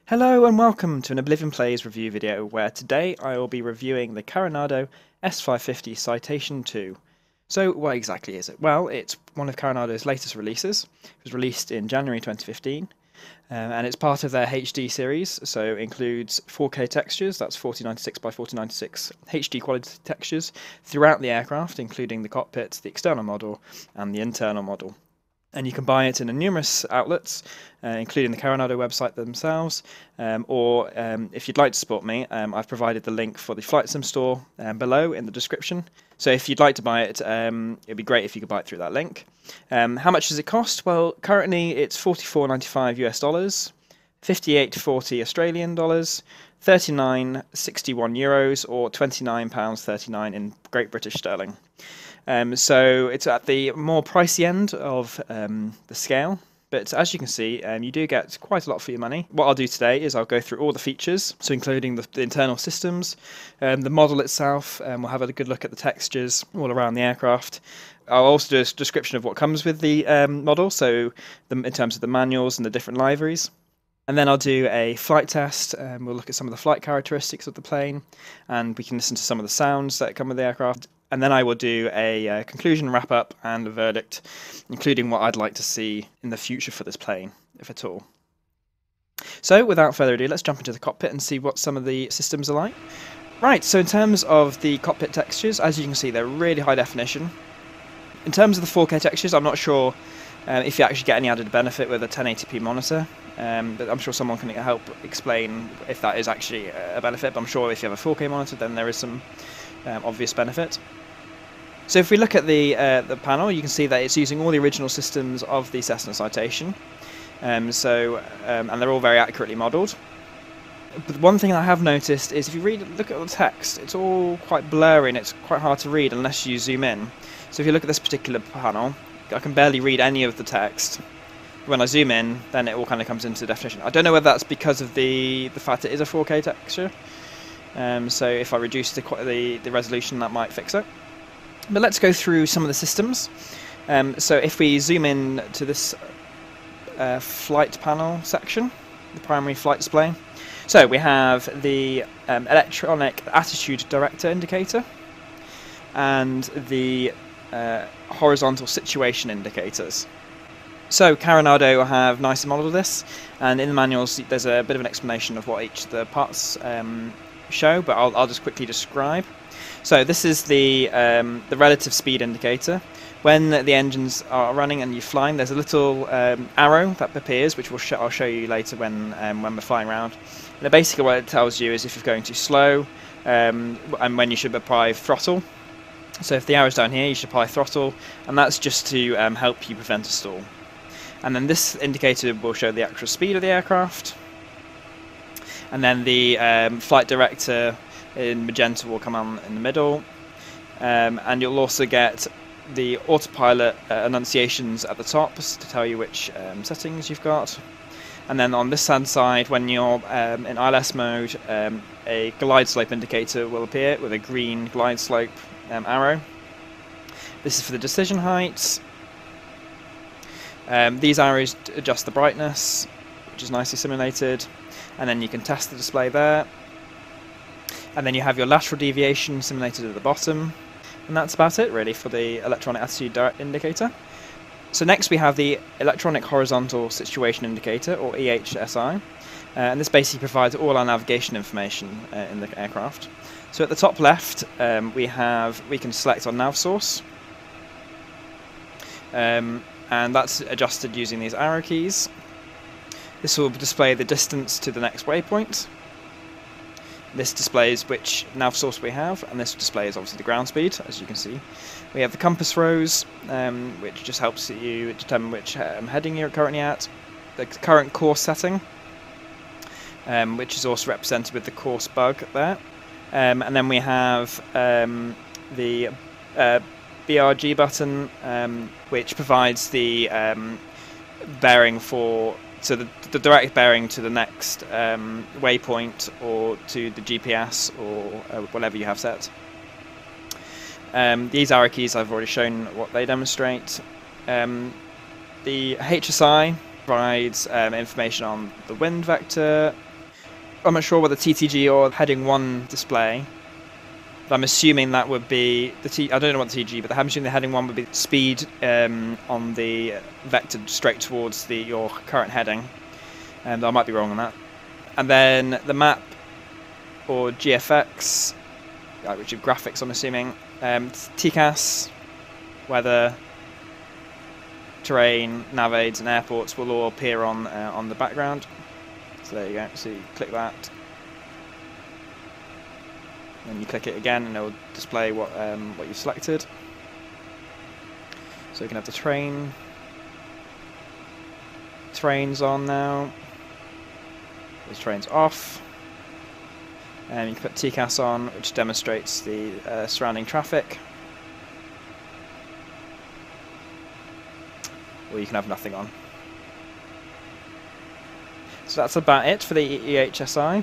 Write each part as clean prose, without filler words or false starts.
Hello and welcome to an Oblivion Plays review video where today I will be reviewing the Carenado S550 Citation II. So what exactly is it? Well, it's one of Carenado's latest releases. It was released in January 2015 and it's part of their HD series, so includes 4K textures, that's 4096 by 4096 HD quality textures throughout the aircraft, including the cockpit, the external model and the internal model. And you can buy it in numerous outlets, including the Carenado website themselves, or if you'd like to support me, I've provided the link for the Flight Sim store below in the description. So if you'd like to buy it, it'd be great if you could buy it through that link. How much does it cost? Well, currently it's $44.95 US, 58.40 Australian dollars, 39.61 euros, or £29.39 in Great British sterling. So it's at the more pricey end of the scale, but as you can see, you do get quite a lot for your money. What I'll do today is I'll go through all the features, so including the internal systems, the model itself, we'll have a good look at the textures all around the aircraft. I'll also do a description of what comes with the model, so in terms of the manuals and the different liveries. And then I'll do a flight test, and we'll look at some of the flight characteristics of the plane, and we can listen to some of the sounds that come with the aircraft. And then I will do a conclusion, wrap-up, and a verdict, including what I'd like to see in the future for this plane, if at all. So, without further ado, let's jump into the cockpit and see what some of the systems are like. Right, so in terms of the cockpit textures, as you can see, they're really high definition. In terms of the 4K textures, I'm not sure if you actually get any added benefit with a 1080p monitor, but I'm sure someone can help explain if that is actually a benefit, but I'm sure if you have a 4K monitor, then there is some obvious benefit. So if we look at the panel, you can see that it's using all the original systems of the Cessna Citation, and they're all very accurately modelled. But one thing I have noticed is if you look at the text, it's all quite blurry and it's quite hard to read unless you zoom in. So if you look at this particular panel, I can barely read any of the text. When I zoom in, then it all kind of comes into definition. I don't know whether that's because of the fact it is a 4K texture. So if I reduce the resolution, that might fix it. But let's go through some of the systems. So if we zoom in to this flight panel section, the primary flight display. So we have the electronic attitude director indicator and the horizontal situation indicators. So Carenado have nicely modelled this, and in the manuals there's a bit of an explanation of what each of the parts show, but I'll just quickly describe. So this is the relative speed indicator. When the engines are running and you're flying, there's a little arrow that appears, which I'll show you later when we're flying around. And basically what it tells you is if you're going too slow and when you should apply throttle. So if the arrow's down here, you should apply throttle, and that's just to help you prevent a stall. And then this indicator will show the actual speed of the aircraft. And then the flight director in magenta will come on in the middle, and you'll also get the autopilot annunciations at the top to tell you which settings you've got. And then on this hand side, when you're in ILS mode, a glide slope indicator will appear with a green glide slope arrow. This is for the decision heights. These arrows adjust the brightness, which is nicely simulated, and then you can test the display there. And then you have your lateral deviation simulated at the bottom, and that's about it really for the electronic attitude indicator. So next we have the electronic horizontal situation indicator, or EHSI, and this basically provides all our navigation information in the aircraft. So at the top left we can select our nav source, and that's adjusted using these arrow keys. This will display the distance to the next waypoint. This displays which nav source we have, and this displays obviously the ground speed, as you can see. We have the compass rose, which just helps you determine which heading you're currently at. The current course setting, which is also represented with the course bug there. And then we have the BRG button, which provides the bearing for the direct bearing to the next waypoint, or to the GPS, or whatever you have set. These arrow keys I've already shown what they demonstrate. The HSI provides information on the wind vector, I'm not sure whether TTG or heading 1 display. But I'm assuming that would be I don't know what the TTG, but I'm assuming the heading 1 would be speed on the vector straight towards your current heading. And I might be wrong on that. And then the map or GFX, which is graphics, I'm assuming. TCAS, weather, terrain, nav aids, and airports will all appear on the background. So there you go. So you click that, and you click it again, and it will display what you've selected. So you can have the trains on now. This train's off. And you can put TCAS on, which demonstrates the surrounding traffic. Or you can have nothing on. So that's about it for the EHSI.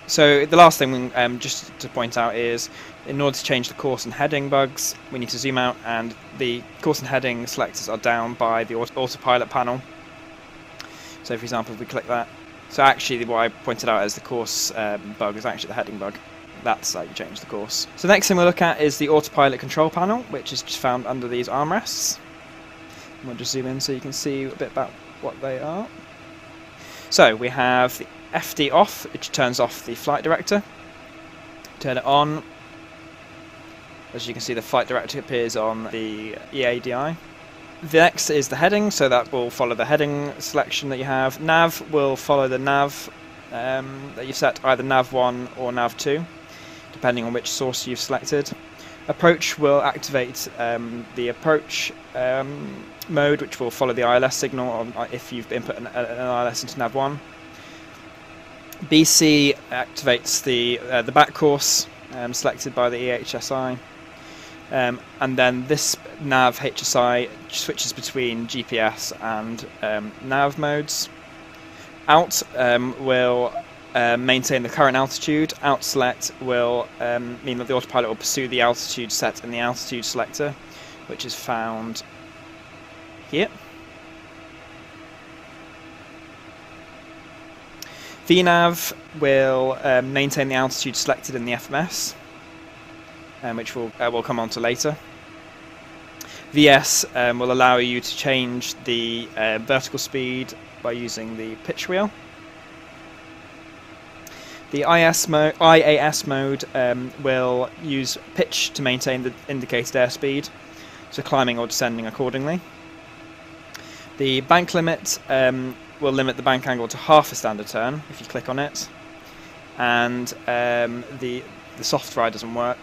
So the last thing just to point out is, in order to change the course and heading bugs, we need to zoom out, and the course and heading selectors are down by the autopilot panel. So for example, if we click that, so actually what I pointed out as the course bug is actually the heading bug. That's how you change the course. So the next thing we'll look at is the autopilot control panel, which is just found under these armrests. And we'll just zoom in so you can see a bit about what they are. So we have the FD off, which turns off the flight director. Turn it on. As you can see, the flight director appears on the EADI. The next is the heading, so that will follow the heading selection that you have. Nav will follow the nav that you've set, either nav 1 or nav 2, depending on which source you've selected. Approach will activate the approach mode, which will follow the ILS signal if you've input an ILS into nav 1. BC activates the back course selected by the EHSI. And then this nav HSI switches between GPS and nav modes. Out will maintain the current altitude. Out select will mean that the autopilot will pursue the altitude set in the altitude selector, which is found here. VNav will maintain the altitude selected in the FMS. Which we'll come on to later. VS will allow you to change the vertical speed by using the pitch wheel. The IAS mode will use pitch to maintain the indicated airspeed, so climbing or descending accordingly. The bank limit will limit the bank angle to half a standard turn if you click on it, and the soft ride doesn't work.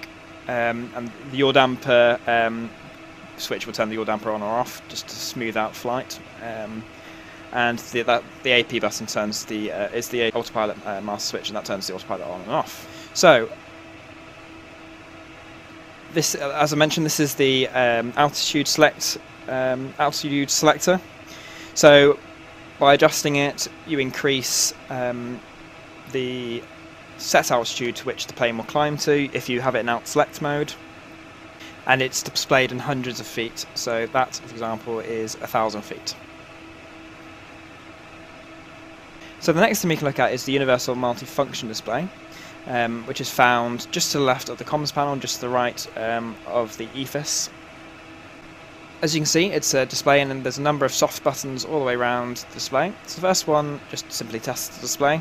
And the yaw damper switch will turn the yaw damper on or off just to smooth out flight. And the AP button turns is the autopilot master switch, and that turns the autopilot on and off. So this, as I mentioned, this is the altitude selector. So by adjusting it, you increase the set altitude to which the plane will climb to if you have it in out select mode, and it's displayed in hundreds of feet, so that, for example, is 1,000 feet. So the next thing we can look at is the universal multifunction display, which is found just to the left of the comms panel, just to the right of the EFIS. As you can see, it's a display, and there's a number of soft buttons all the way around the display. So the first one just simply tests the display.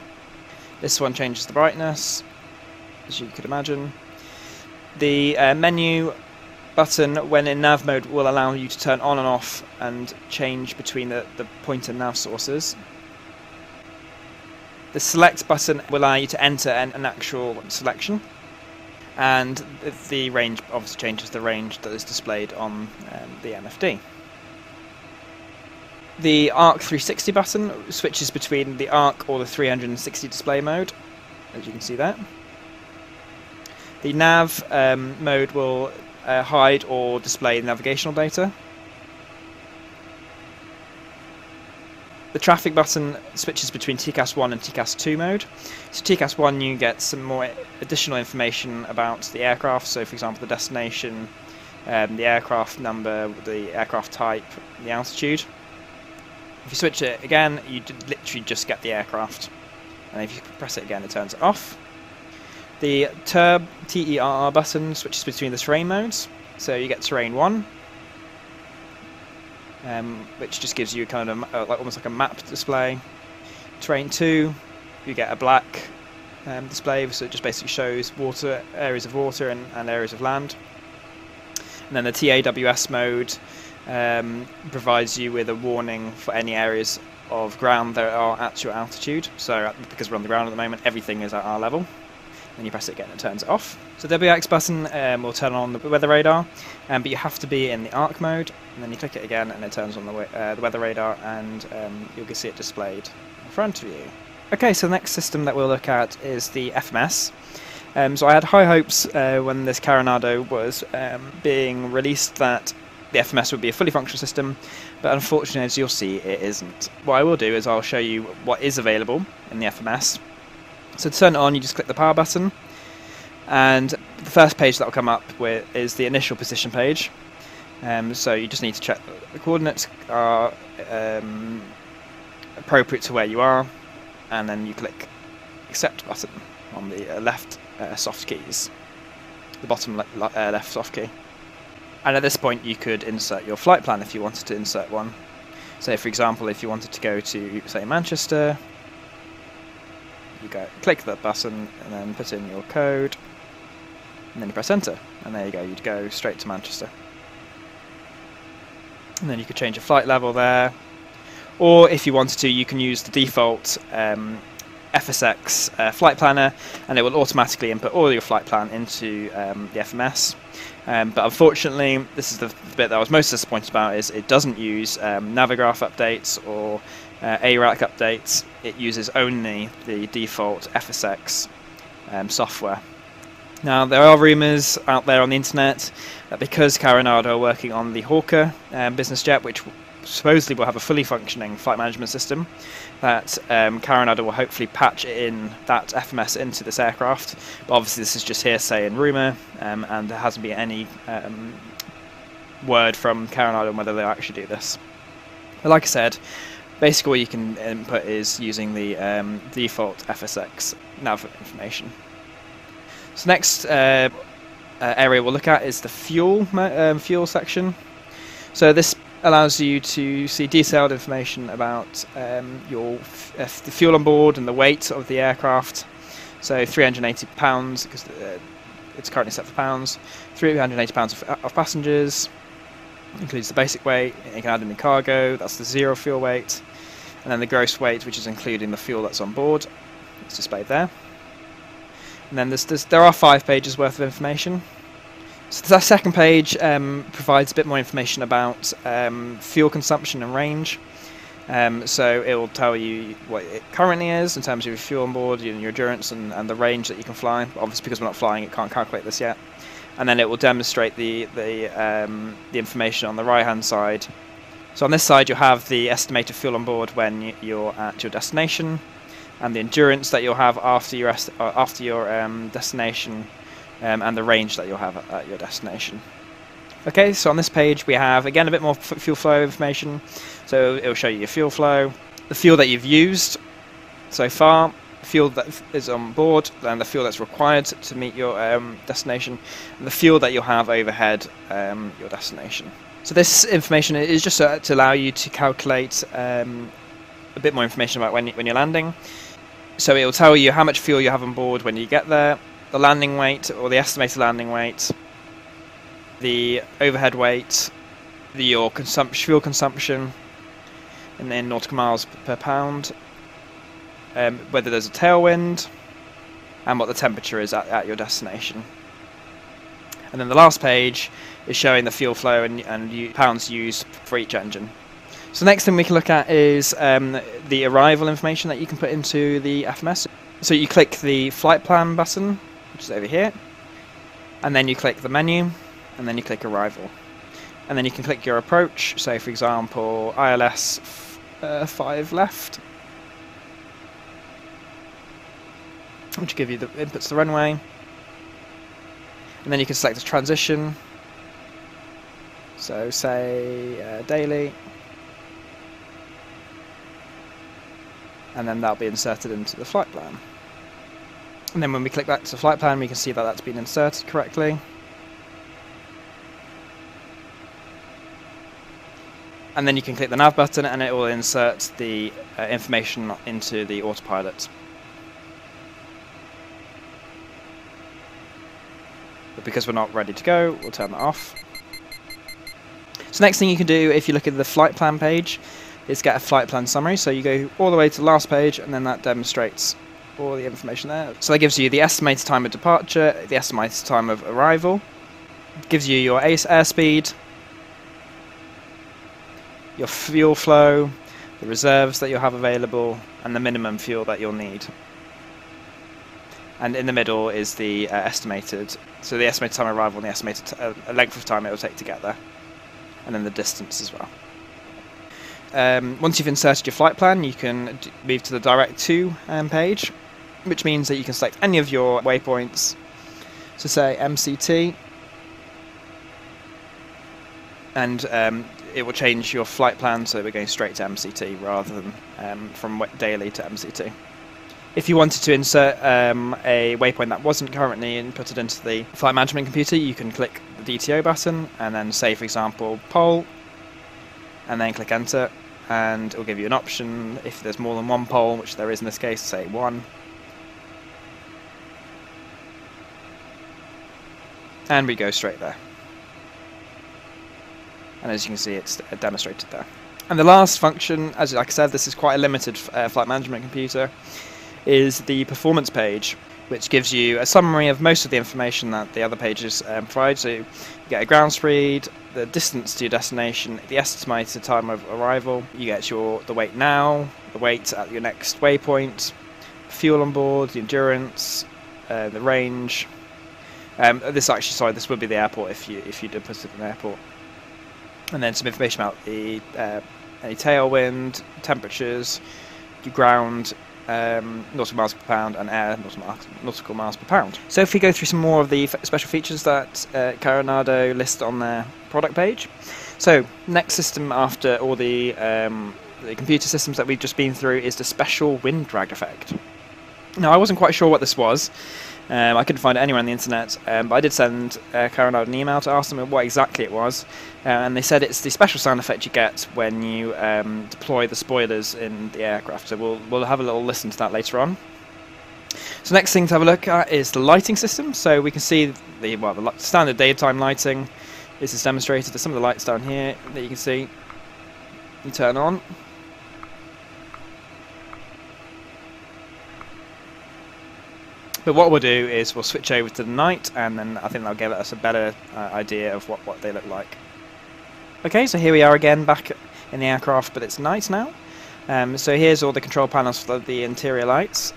This one changes the brightness, as you could imagine. The menu button, when in nav mode, will allow you to turn on and off and change between the point and nav sources. The select button will allow you to enter an actual selection, and the range obviously changes the range that is displayed on the MFD. The ARC 360 button switches between the ARC or the 360 display mode, as you can see there. The nav mode will hide or display navigational data. The traffic button switches between TCAS 1 and TCAS 2 mode. So TCAS 1, you get some more additional information about the aircraft, so for example the destination, the aircraft number, the aircraft type, the altitude. If you switch it again, you literally just get the aircraft. and if you press it again it turns it off. The Turb TERR button switches between the terrain modes, so you get Terrain 1, which just gives you kind of like almost like a map display. Terrain 2, you get a black display, so it just basically shows water, areas of water and areas of land. And then the TAWS mode provides you with a warning for any areas of ground that are at your altitude. So because we're on the ground at the moment, everything is at our level. Then you press it again and it turns it off. So the WX button will turn on the weather radar, but you have to be in the arc mode, and then you click it again and it turns on the weather radar, and you'll see it displayed in front of you. Okay, so the next system that we'll look at is the FMS. So I had high hopes when this Carenado was being released that the FMS would be a fully functional system, but unfortunately, as you'll see, it isn't. What I will do is I'll show you what is available in the FMS. So to turn it on, you just click the power button, and the first page that will come up with is the initial position page. So you just need to check that the coordinates are appropriate to where you are, and then you click accept button on the left soft keys, the bottom left soft key. And at this point you could insert your flight plan if you wanted to insert one. So for example, if you wanted to go to, say, Manchester, you click that button and then put in your code, and then you press enter, and there you go, you'd go straight to Manchester. And then you could change your flight level there, or if you wanted to, you can use the default FSX flight planner, and it will automatically input all your flight plan into the FMS. But unfortunately, this is the bit that I was most disappointed about, is it doesn't use navigraph updates or ARAC updates. It uses only the default FSX software. Now, there are rumours out there on the internet that because Carenado are working on the Hawker business jet, which supposedly will have a fully functioning flight management system, that Carenado will hopefully patch in that FMS into this aircraft. But obviously this is just hearsay and rumour, and there hasn't been any word from Carenado on whether they'll actually do this. But like I said, basically what you can input is using the default FSX nav information. So next area we'll look at is the fuel section. So this allows you to see detailed information about the fuel on board and the weight of the aircraft. So 380 pounds, because it's currently set for pounds. 380 pounds of passengers, includes the basic weight. You can add in the cargo, that's the zero fuel weight, and then the gross weight, which is including the fuel that's on board. It's displayed there. And then there are 5 pages worth of information. So the second page provides a bit more information about fuel consumption and range. So it will tell you what it currently is in terms of your fuel on board, your endurance, and the range that you can fly. Obviously, because we're not flying, it can't calculate this yet. And then it will demonstrate the information on the right-hand side. So on this side, you'll have the estimated fuel on board when you're at your destination, and the endurance that you'll have after your destination. And the range that you'll have at your destination. Okay, so on this page we have again a bit more fuel flow information. So it will show you your fuel flow, the fuel that you've used so far, fuel that is on board, and the fuel that's required to meet your destination, and the fuel that you'll have overhead your destination. So this information is just to allow you to calculate a bit more information about when you're landing. So it will tell you how much fuel you have on board when you get there, the landing weight, or the estimated landing weight, the overhead weight, your fuel consumption in nautical miles per pound, whether there's a tailwind, and what the temperature is at your destination. And then the last page is showing the fuel flow and pounds used for each engine. So the next thing we can look at is the arrival information that you can put into the FMS. So you click the flight plan button, which is over here, and then you click the menu, and then you click arrival, and then you can click your approach. So for example, ILS 5 left, which will give you the inputs to the runway, and then you can select the transition. So say daily, and then that'll be inserted into the flight plan. And then when we click back to the flight plan, we can see that that's been inserted correctly. And then you can click the nav button and it will insert the information into the autopilot. But because we're not ready to go, we'll turn that off. So next thing you can do if you look at the flight plan page is get a flight plan summary. So you go all the way to the last page and then that demonstrates all the information there. So that gives you the estimated time of departure, the estimated time of arrival, it gives you your airspeed, your fuel flow, the reserves that you'll have available, and the minimum fuel that you'll need. And in the middle is the estimated time of arrival and the estimated length of time it will take to get there, and then the distance as well. Once you've inserted your flight plan, you can move to the Direct To page, which means that you can select any of your waypoints, so say MCT, and it will change your flight plan so we're going straight to MCT rather than from daily to MCT. If you wanted to insert a waypoint that wasn't currently inputted into the flight management computer, you can click the DTO button and then say, for example, pole, and then click enter, and it will give you an option if there's more than one pole, which there is in this case, say 1. And we go straight there. And as you can see, it's demonstrated there. And the last function, as like I said, this is quite a limited flight management computer, is the performance page, which gives you a summary of most of the information that the other pages provide. So you get a ground speed, the distance to your destination, the estimated time of arrival, you get the weight now, the weight at your next waypoint, fuel on board, the endurance, the range. This would be the airport if you did put it in the airport. And then some information about the any tailwind, temperatures, your ground, nautical miles per pound, and air nautical miles per pound. So if we go through some more of the special features that Carenado lists on their product page. So next system after all the computer systems that we've just been through is the special wind drag effect. Now I wasn't quite sure what this was. I couldn't find it anywhere on the internet, but I did send Carenado an email to ask them what exactly it was, and they said it's the special sound effect you get when you deploy the spoilers in the aircraft. So we'll have a little listen to that later on. So next thing to have a look at is the lighting system. So we can see the standard daytime lighting. This is demonstrated. There's some of the lights down here that you can see. You turn on. But what we'll do is we'll switch over to the night, and then I think that'll give us a better idea of what they look like. Okay, so here we are again back in the aircraft, but it's night now. So here's all the control panels for the interior lights.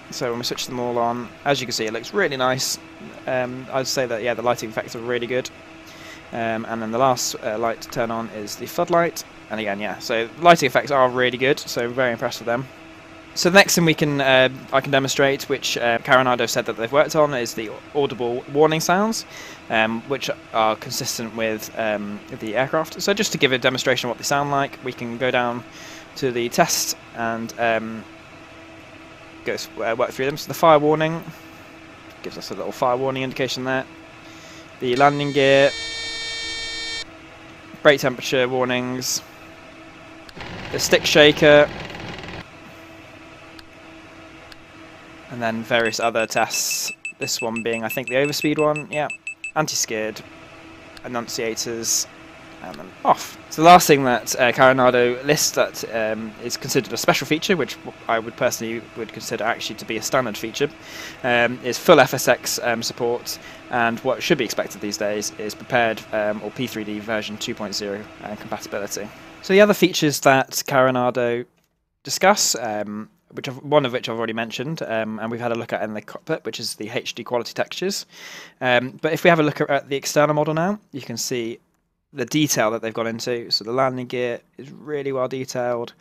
So when we switch them all on, as you can see, it looks really nice. I'd say that, yeah, the lighting effects are really good. And then the last light to turn on is the floodlight. And again, yeah, so the lighting effects are really good, so very impressed with them. So the next thing I can demonstrate, which Carenado said that they've worked on, is the audible warning sounds, which are consistent with the aircraft. So just to give a demonstration of what they sound like, we can go down to the test and work through them. So the fire warning gives us a little fire warning indication there. The landing gear, brake temperature warnings, the stick shaker, and then various other tests, this one being, I think, the overspeed one, yeah, anti-skid, annunciators, and then off. So the last thing that Carenado lists that is considered a special feature, which I would personally consider actually to be a standard feature, is full FSX support, and what should be expected these days is prepared or P3D version 2.0 compatibility. So the other features that Carenado discuss, one of which I've already mentioned, and we've had a look at in the cockpit, which is the HD quality textures. But if we have a look at the external model now, you can see the detail that they've gone into. So the landing gear is really well detailed.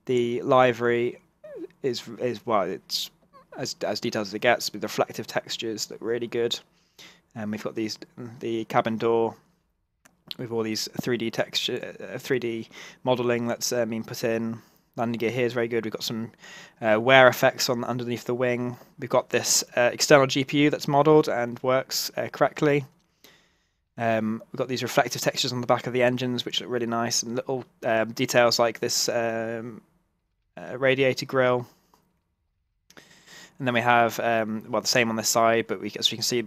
The livery is well, it's as detailed as it gets, with reflective textures that are really good. And we've got the cabin door with all these 3D texture, 3D modelling that's been put in. Landing gear here is very good. We've got some wear effects on underneath the wing. We've got this external GPU that's modelled and works correctly. We've got these reflective textures on the back of the engines, which look really nice, and little details like this radiator grille. And then we have, well, the same on this side, but as you can see,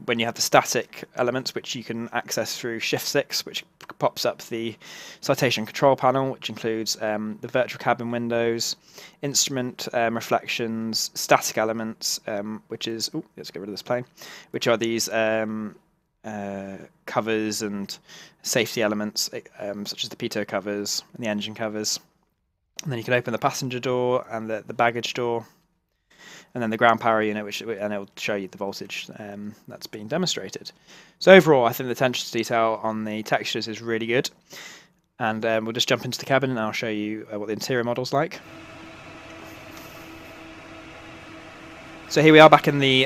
when you have the static elements, which you can access through Shift-6, which pops up the citation control panel, which includes the virtual cabin windows, instrument reflections, static elements, which is, let's get rid of this plane, which are these covers and safety elements, such as the pitot covers and the engine covers. And then you can open the passenger door and the baggage door, and then the ground power unit, and it will show you the voltage that's being demonstrated. So overall, I think the attention to detail on the textures is really good. And we'll just jump into the cabin, and I'll show you what the interior model's like. So here we are back in the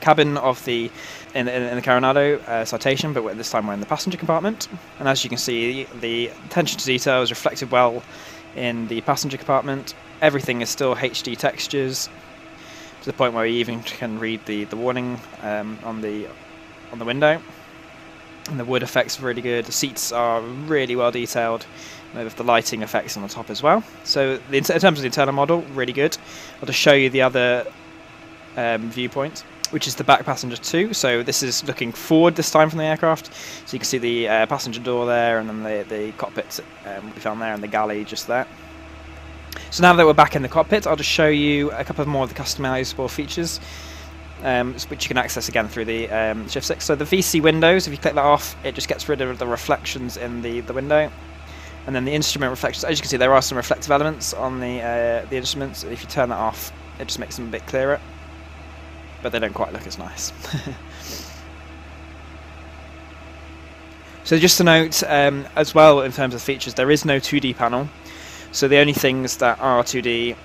cabin of the Carenado Citation, but this time we're in the passenger compartment. And as you can see, the attention to detail is reflected well in the passenger compartment. Everything is still HD textures, to the point where you even can read the warning on the window. And the wood effects are really good. The seats are really well detailed, with the lighting effects on the top as well. So in terms of the internal model, really good. I'll just show you the other viewpoint, which is the back passenger 2. So this is looking forward this time from the aircraft. So you can see the passenger door there, and then the cockpit will be found there, and the galley just there. So now that we're back in the cockpit, I'll just show you a couple more of the customizable features, which you can access again through the Shift-6. So the VC windows, if you click that off, it just gets rid of the reflections in the window. And then the instrument reflections, as you can see, there are some reflective elements on the instruments. If you turn that off, it just makes them a bit clearer, but they don't quite look as nice. So just to note, as well, in terms of features, there is no 2D panel. So the only things that are 2D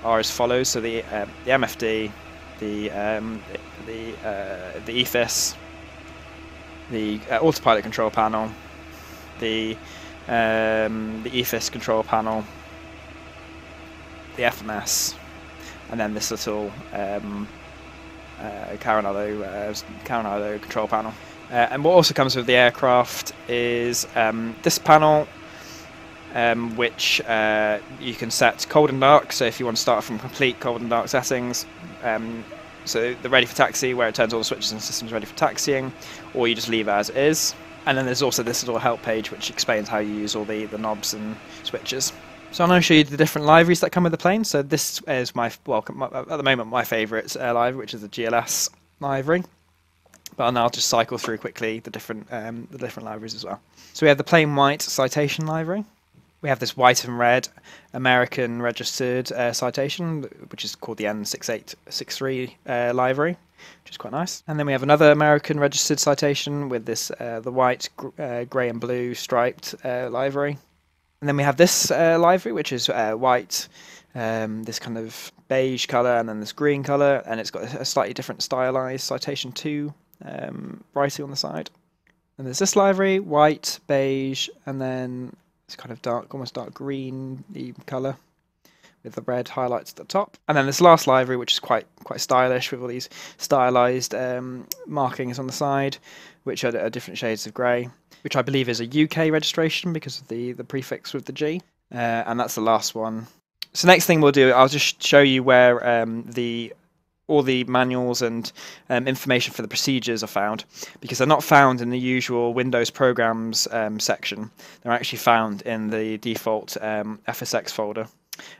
are as follows. So the MFD, the EFIS, the autopilot control panel, the EFIS control panel, the FMS, and then this little Carenado control panel. And what also comes with the aircraft is this panel, which you can set cold and dark. So if you want to start from complete cold and dark settings, so the ready for taxi, where it turns all the switches and systems ready for taxiing, or you just leave it as it is. And then there's also this little help page which explains how you use all the knobs and switches. So I'm going to show you the different liveries that come with the plane. So this is at the moment, my favourite livery, which is the GLS livery. But I'll just cycle through quickly the different liveries as well. So we have the plain white citation livery. We have this white and red American registered citation, which is called the N6863 livery, which is quite nice. And then we have another American registered citation with this the white, grey and blue striped livery. And then we have this livery, which is white, this kind of beige colour, and then this green colour, and it's got a slightly different stylized Citation II writing on the side. And there's this livery, white, beige, and then it's kind of dark, almost dark green colour with the red highlights at the top. And then this last livery, which is quite stylish, with all these stylized markings on the side, which are different shades of grey, which I believe is a UK registration because of the prefix with the G. And that's the last one. So next thing we'll do, I'll just show you where all the manuals and information for the procedures are found, because they're not found in the usual Windows programs section. They're actually found in the default FSX folder.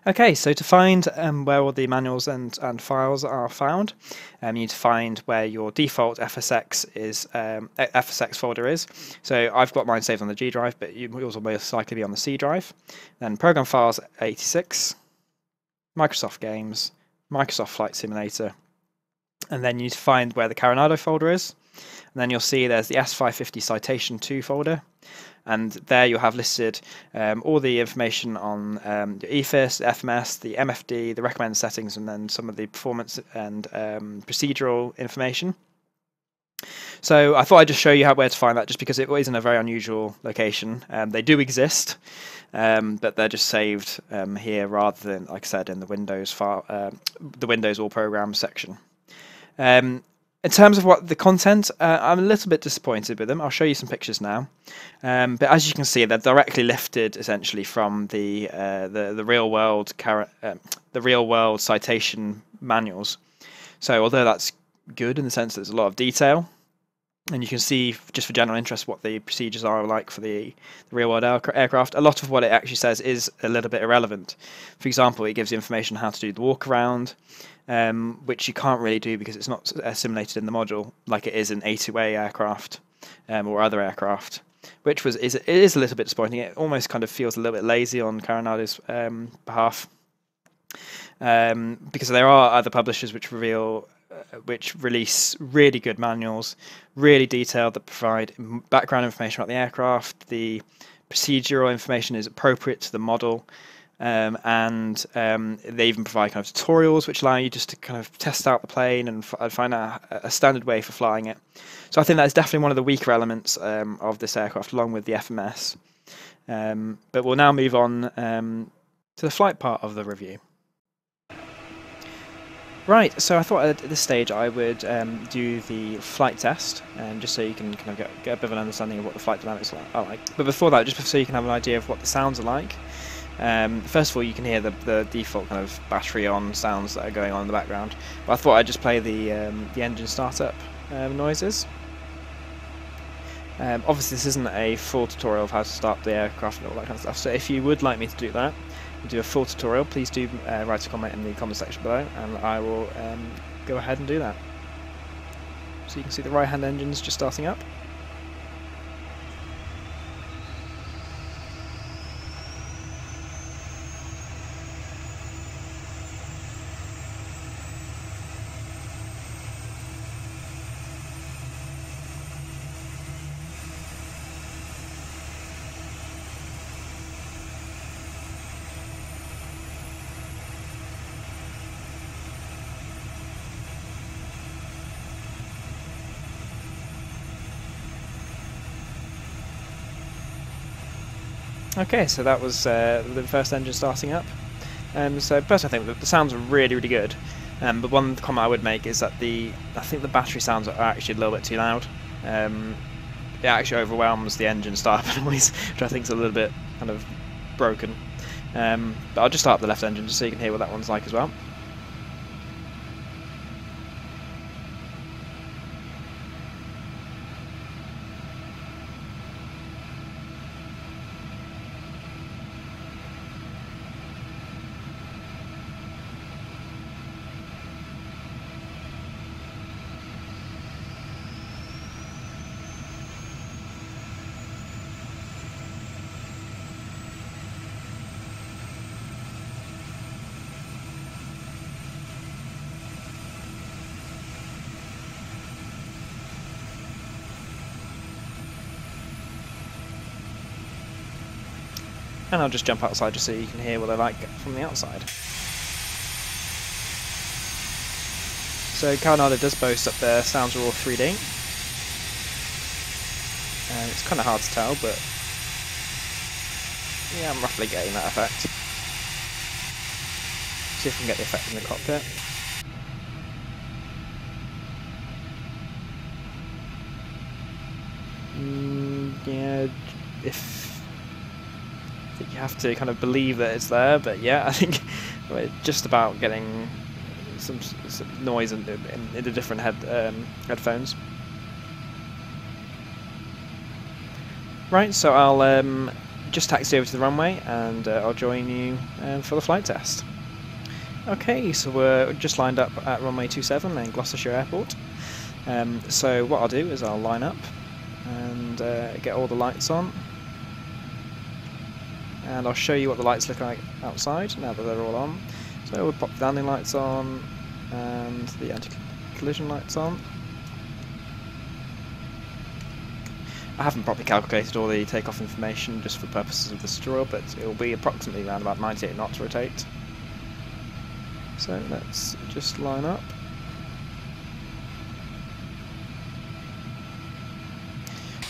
Okay, so to find where all the manuals and files are found, you need to find where your default FSX folder is. So I've got mine saved on the G drive, but yours will most likely be on the C drive. Then Program Files 86, Microsoft Games, Microsoft Flight Simulator, and then you need to find where the Carenado folder is. And then you'll see there's the S550 Citation II folder, and there you'll have listed all the information on the EFIS, the FMS, the MFD, the recommended settings, and then some of the performance and procedural information. So I thought I'd just show you where to find that, just because it is in a very unusual location. They do exist, but they're just saved here rather than, like I said, in the Windows file, the Windows All Programs section. In terms of what the content, I'm a little bit disappointed with them. I'll show you some pictures now, but as you can see, they're directly lifted essentially from the real world citation manuals. So although that's good in the sense that there's a lot of detail, and you can see just for general interest what the procedures are like for the real world aircraft, a lot of what it actually says is a little bit irrelevant. For example, it gives you information on how to do the walk around, which you can't really do because it's not simulated in the module like it is in A2A aircraft or other aircraft, which it is a little bit disappointing. It almost kind of feels a little bit lazy on Carenado's behalf, because there are other publishers which release really good manuals, really detailed, that provide background information about the aircraft. The procedural information is appropriate to the model. And they even provide kind of tutorials which allow you just to kind of test out the plane and find out a standard way for flying it. So I think that's definitely one of the weaker elements of this aircraft, along with the FMS. But we'll now move on to the flight part of the review. Right, so I thought at this stage I would do the flight test, just so you can kind of get a bit of an understanding of what the flight dynamics are like. But before that, just so you can have an idea of what the sounds are like. First of all, you can hear the default kind of battery on sounds that are going on in the background. But I thought I'd just play the engine startup noises. Obviously, this isn't a full tutorial of how to start the aircraft and all that kind of stuff. So if you would like me to do that, do a full tutorial, please do write a comment in the comment section below, and I will go ahead and do that. So you can see the right-hand engine's just starting up. Okay, so that was the first engine starting up. So personally, I think the sounds are really, really good. But one comment I would make is that I think the battery sounds are actually a little bit too loud. It actually overwhelms the engine startup noise, which I think is a little bit kind of broken. But I'll just start up the left engine just so you can hear what that one's like as well. And I'll just jump outside just so you can hear what they're like from the outside. So Carenado does boast that their sounds are all 3D. And it's kind of hard to tell, but yeah, I'm roughly getting that effect. See if we can get the effect in the cockpit. Yeah, you have to kind of believe that it's there, but yeah, I think we're just about getting some noise in the different headphones. Right, so I'll just taxi over to the runway and I'll join you for the flight test. Okay, so we're just lined up at runway 27 in Gloucestershire Airport. So what I'll do is I'll line up and get all the lights on. And I'll show you what the lights look like outside now that they're all on. So we'll pop the landing lights on and the anti-collision lights on. I haven't properly calculated all the takeoff information just for purposes of this tutorial, but it will be approximately around about 98 knots rotate. So let's just line up.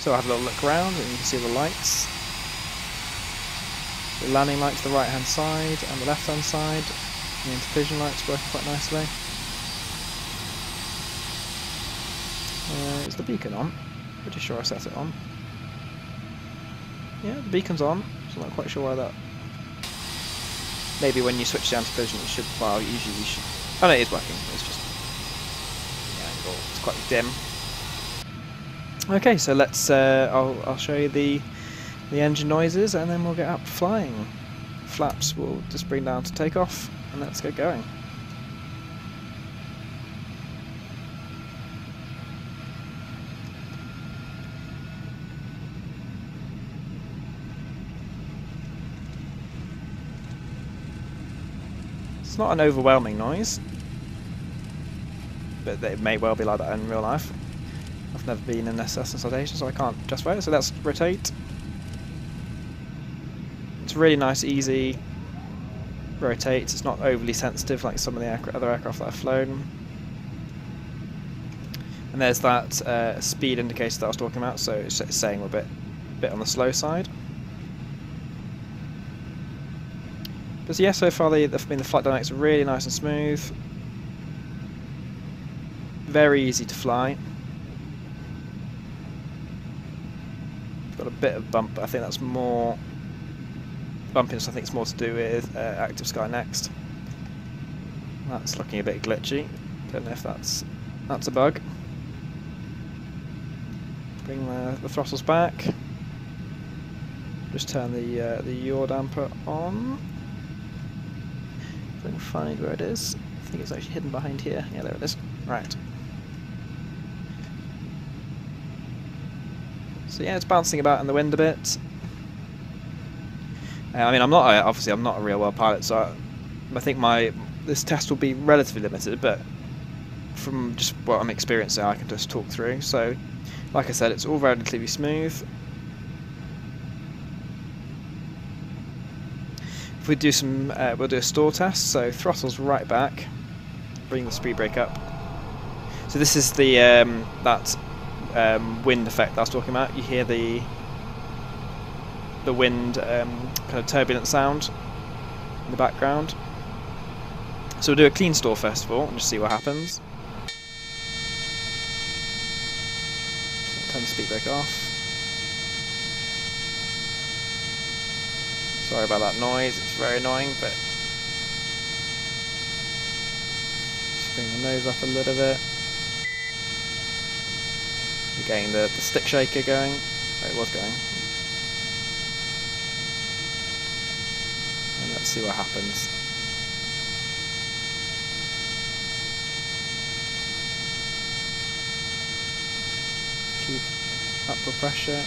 So I'll have a little look around and you can see the lights. The landing lights to the right hand side and the left hand side. The intervision lights working quite nicely. Is the beacon on? Pretty sure I set it on. Yeah, the beacon's on, so I'm not quite sure why that... Maybe when you switch to intervision it should... Well, usually you should... Oh no, it is working, it's just... Yeah, it's quite dim. Okay, so let's... I'll show you the engine noises and then we'll get up flying. Flaps will just bring down to takeoff and let's get going. It's not an overwhelming noise, but it may well be like that in real life. I've never been in SS and citation, so I can't justify it. So let's rotate. It's really nice, easy rotate. It's not overly sensitive like some of the other aircraft that I've flown. And there's that speed indicator that I was talking about, so it's saying we're a bit on the slow side. But yeah, so far the flight dynamics are really nice and smooth. Very easy to fly. Got a bit of bump, but I think that's more bumpiness. I think it's more to do with Active Sky Next. That's looking a bit glitchy. Don't know if that's a bug. Bring the throttles back. Just turn the yaw damper on. If I can find where it is. I think it's actually hidden behind here. Yeah, there it is. Right. So yeah, it's bouncing about in the wind a bit. I mean, obviously I'm not a real world pilot, so I think this test will be relatively limited, but from just what I'm experiencing, I can just talk through. So, like I said, it's all relatively smooth. If we do some, we'll do a stall test. So throttles right back, bring the speed brake up. So this is the wind effect that I was talking about. You hear the wind kind of turbulent sound in the background. So we'll do a clean stall first of all and just see what happens. Turn the speed brake off. Sorry about that noise, it's very annoying, but just bring the nose up a little bit. We're getting the stick shaker going. Oh, it was going. And let's see what happens. Keep upward pressure.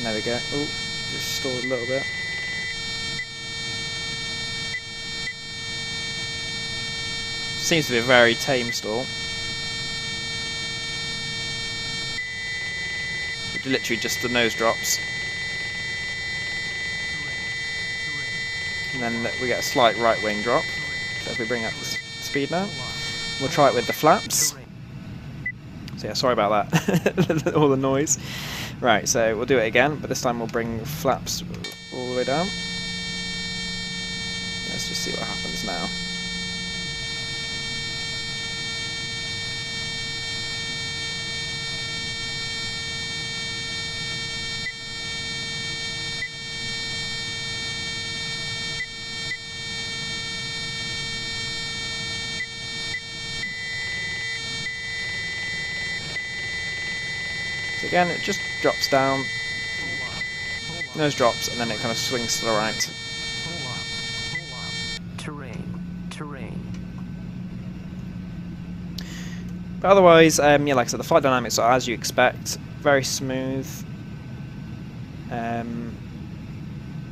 There we go. Oh, just stalled a little bit. Seems to be a very tame stall. Literally just the nose drops. And then we get a slight right wing drop. So if we bring up the speed now, we'll try it with the flaps. So yeah, sorry about that, all the noise. Right, so we'll do it again, but this time we'll bring flaps all the way down. Let's just see what happens now. So again, it just drops down, nose drops, and then it kind of swings to the right. Terrain. But otherwise, yeah, like I said, the flight dynamics are as you expect, very smooth.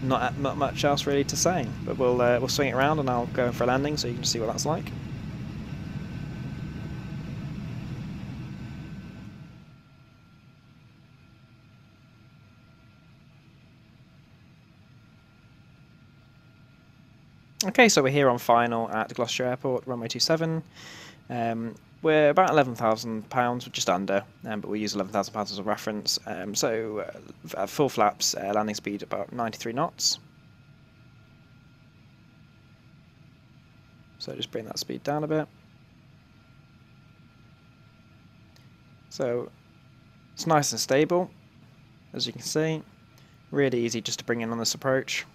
Not much else really to say, but we'll swing it around and I'll go in for a landing so you can see what that's like. Okay, so we're here on final at Gloucester Airport, runway 27. We're about £11,000, just under, but we use £11,000 as a reference. So at full flaps, landing speed about 93 knots. So just bring that speed down a bit. So it's nice and stable, as you can see. Really easy just to bring in on this approach.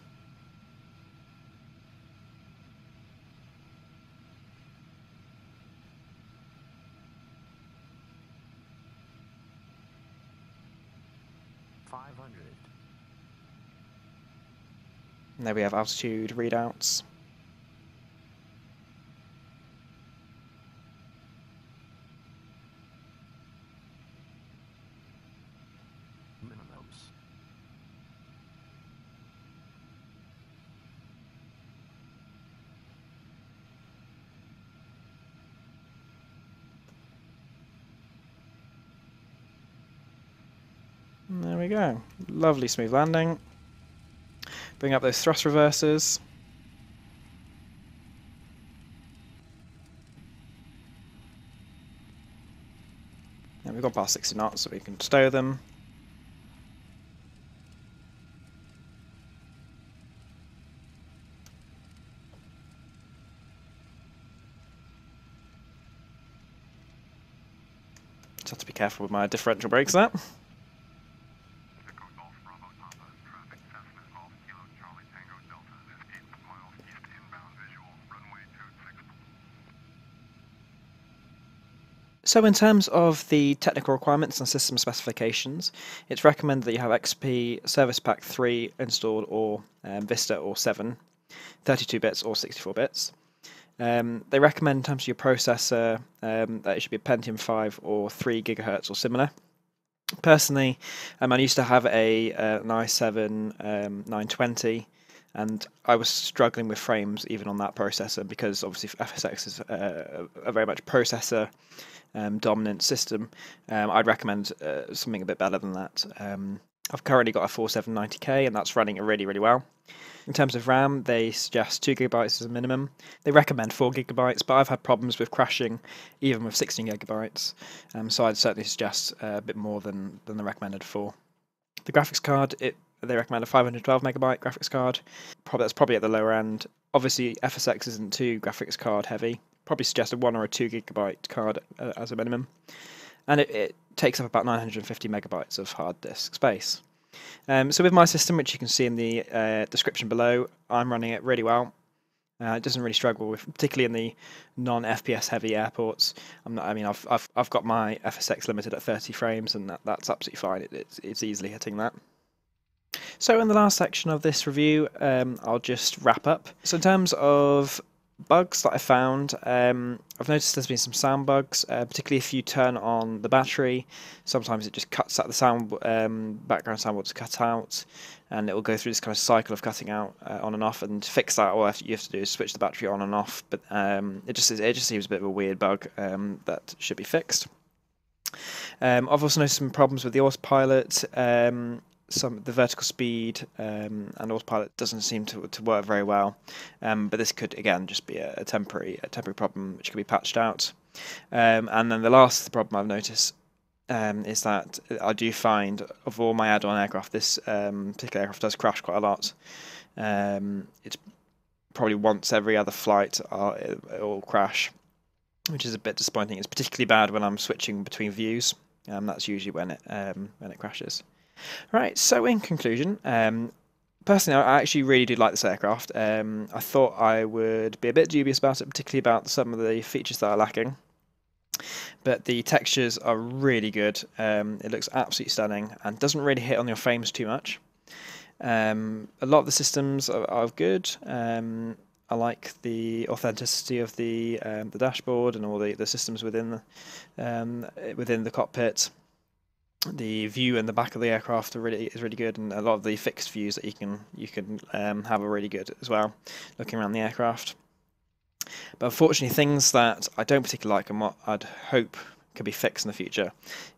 And there we have altitude readouts. And there we go. Lovely smooth landing. Bring up those thrust reversers. And we've gone past 60 knots, so we can stow them. Just have to be careful with my differential brakes there. So in terms of the technical requirements and system specifications, it's recommended that you have XP Service Pack 3 installed, or Vista or 7, 32 bits or 64 bits. They recommend in terms of your processor that it should be a Pentium 5 or 3 GHz or similar. Personally, I used to have an i7 920, and I was struggling with frames even on that processor, because obviously FSX is a very much processor dominant system. I'd recommend something a bit better than that. I've currently got a 4790K, and that's running really, really well. In terms of RAM, they suggest 2 GB as a minimum. They recommend 4 GB, but I've had problems with crashing even with 16 GB, so I'd certainly suggest a bit more than the recommended 4. The graphics card, they recommend a 512 MB graphics card. That's probably at the lower end. Obviously, FSX isn't too graphics card heavy. Probably suggest a 1 or a 2 GB card as a minimum. And it takes up about 950 megabytes of hard disk space. So with my system, which you can see in the description below, I'm running it really well. It doesn't really struggle with, particularly in the non-FPS heavy airports. I've got my FSX limited at 30 frames, and that's absolutely fine. It's easily hitting that. So in the last section of this review, I'll just wrap up. So in terms of bugs that I found, I've noticed there's been some sound bugs, particularly if you turn on the battery. Sometimes it just cuts out the sound, background sound will just cut out, and it will go through this kind of cycle of cutting out on and off. And to fix that, all you have to do is switch the battery on and off. But it just seems a bit of a weird bug that should be fixed. I've also noticed some problems with the autopilot. The vertical speed and autopilot doesn't seem to work very well, but this could again just be a temporary problem which could be patched out. And then the last problem I've noticed is that I do find, of all my add-on aircraft, this particular aircraft does crash quite a lot. It's probably once every other flight it will crash, which is a bit disappointing. It's particularly bad when I'm switching between views. That's usually when it crashes. Right, so in conclusion, personally I actually really do like this aircraft. I thought I would be a bit dubious about it, particularly about some of the features that are lacking. But the textures are really good. It looks absolutely stunning and doesn't really hit on your frames too much. A lot of the systems are good. I like the authenticity of the dashboard and all the systems within the cockpit. The view in the back of the aircraft is really good, and a lot of the fixed views that you can have are really good as well, looking around the aircraft. But unfortunately, things that I don't particularly like and what I'd hope could be fixed in the future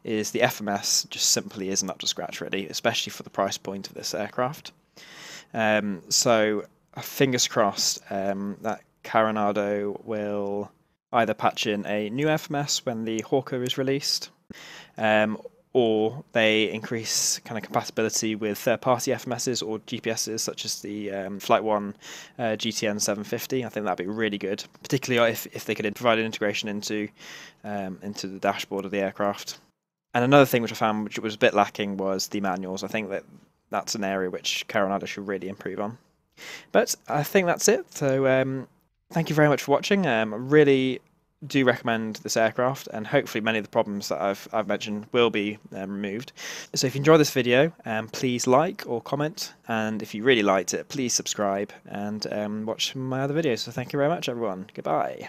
is the FMS just simply isn't up to scratch really, especially for the price point of this aircraft. So fingers crossed that Carenado will either patch in a new FMS when the Hawker is released, or they increase kind of compatibility with third-party FMSs or GPSs, such as the Flight 1 GTN 750. I think that'd be really good, particularly if they could provide an integration into the dashboard of the aircraft. And another thing which I found which was a bit lacking was the manuals. I think that's an area which Carenado should really improve on. But I think that's it. So thank you very much for watching. I really do recommend this aircraft, and hopefully many of the problems that I've mentioned will be removed. So if you enjoyed this video, please like or comment, and if you really liked it, please subscribe and watch my other videos. So thank you very much, everyone. Goodbye.